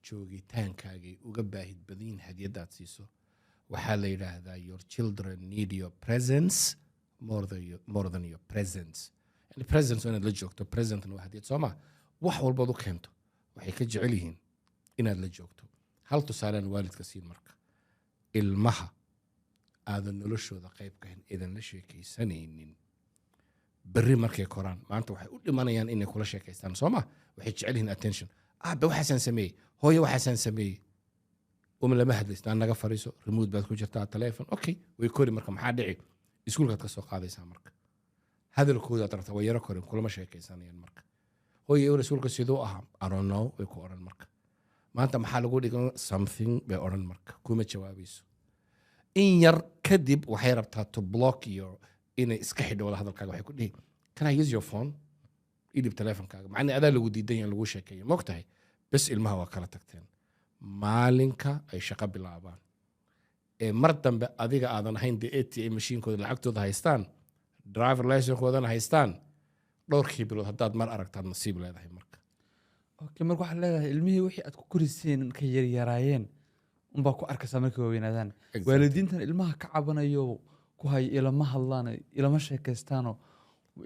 joogitaankaagay uga baahid badin hadiyadaad siiso waxaa la yiraahdaa your children need your presence more than your presence and presence inaad la joogto present waa hadiyad Soomaa wax walba u keento waxay ka jecel yihiin inaad la joogto hal tusaalaan waalidka siin marka ilmaha aadan noloshooda qayb ka ahayn idan la sheekaysanaynin bari markay koraan maanta waxay u dhimanayaan inay kula sheekaystaan Soomaa waxay jecel yihiin attention ba waxaan sameeyay hooyo waxaan sameeyay lama hadlaystaan naga fariiso remote baad ku jirtaa telefoon okay way kori marka maxaa dhici iskuulka ka soo qaadaysaa marka hadalkooda tarta way yara korin kulama sheekaysanayaan marka hooyo iskuulka sidoo ah I don't know way ku oran marka maanta maxaa lagu dhigan something bay oran marka kuma jawaabayso in yar kadib waxay rabtaa to block your inay iska xidho wada hadalkaaga waxay ku dhihi can I use your phone idib telefoonkaaga macna adaa lagu diidan in lagu sheekeeyo moogtahay bas ilmaha waa kala tagteen maalinka ay shaqo bilaabaan ee mar dambe adiga aadan ahayn ATM machine-kooda lacagtooda haystaan driver license-koodana haystaan dhowrkii bilood haddaad mar aragtaan nasiib leedahay marka okay marka waxaad leedahay ilmihii wixii aad ku koriseen ka yaryaraayeen unbaa ku arkaysaa markay waaweynaadaan waalidiintan ilmaha ka cabanayo ku hay ilama hadlaan ilama sheekaystaanoo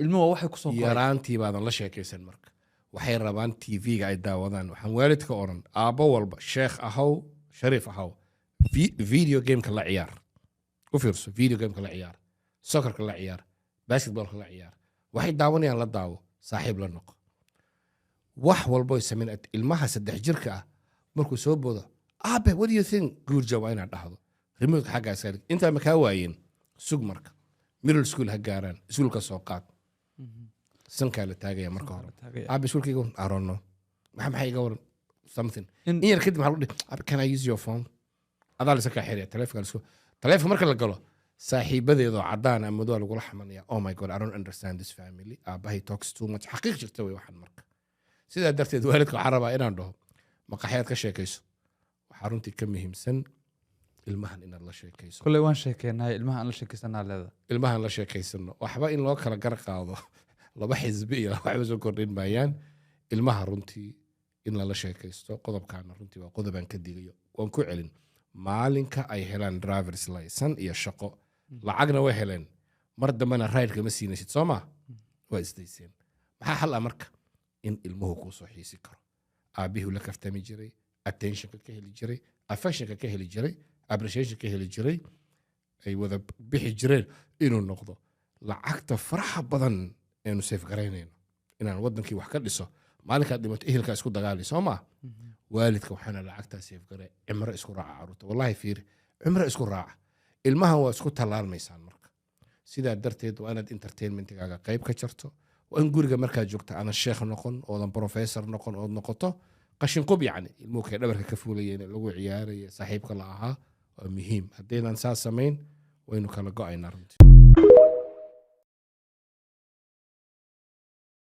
ilmuhu waxay ku soo qoray yaraantii baadan la sheekaysan marka waxay rabaan TV-ga ay daawadaan waxaan waalidka oran aabo walba sheekh ahaw shariif ahaw video game-ka la ciyaar u fiirso video game-ka la ciyaar soccer-ka la ciyaar basketball-ka la ciyaar waxay daawanayaan la daawo saaxiib la noqo wax walba ay sameyn ilmaha 3 jirka ah markuu soo boodo aabe what do you think guurja waa inaad dhahdo remote xagga askari inta ma ka waayeen sug marka middle school ha gaaraan iskuulka soo qaad sanka la taagaya marka hore aabe iskuulkayga I don't know maxay iga waran something in yar kadib waxa lu can I use your phone adaa la saka xiriir telefoon marka la galo saaxiibadeedo cadaan ama madoo lagu xamanaya oh my god I don't understand this family aabahay talks too much xaqiiq jirta way waxan marka sida darteed waalidku xaraba inaan dhaho maqaxyad ka sheekayso waxa runtii ka muhiimsan ilmahan inaad la sheekayso kulay waan sheekeynaa ilmahan la sheekaysanaa leedahay ilmahan la sheekaysano waxba in loo kala gar qaado laba xisbi iyo waxba soo kordhin maayaan ilmaha runtii in la sheekaysto qodobkaana runtii waa qodobaan ka digayo waan ku celin maalinka ay helaan driver's license iyo shaqo lacagna way heleen mar dambana ride-ka ma siinaysid Soomaa waa isdayseen maxaa xal ah marka in ilmuhu ku soo xiisi karo aabihu la kaftami jiray attention ka heli jiray affection ka heli jiray appreciation ka heli jiray ay wada bixi jireen inuu noqdo lacagta faraha badan inuu safe gareynayno inaan wadankii wax ka dhiso maalinka dhimato ehelka isku dagaali Soomaa waalidka waxaana lacagta safe garey cimro isku raaca caruurta wallahi fiir cimro isku raaca ilmaha waa isku talaalmaysan marka sida darteed waa inaad entertainment-gaaga qayb ka jarto waa in guriga markaa joogta ana sheekh noqon oo professor noqon oo noqoto qashin qub yani ilmuhu ka dhabarka ka fuulayeen lagu ciyaaraya saaxiibka la ahaa waa muhiim haddii aan saas sameyn waynu kala go'aynaa runtii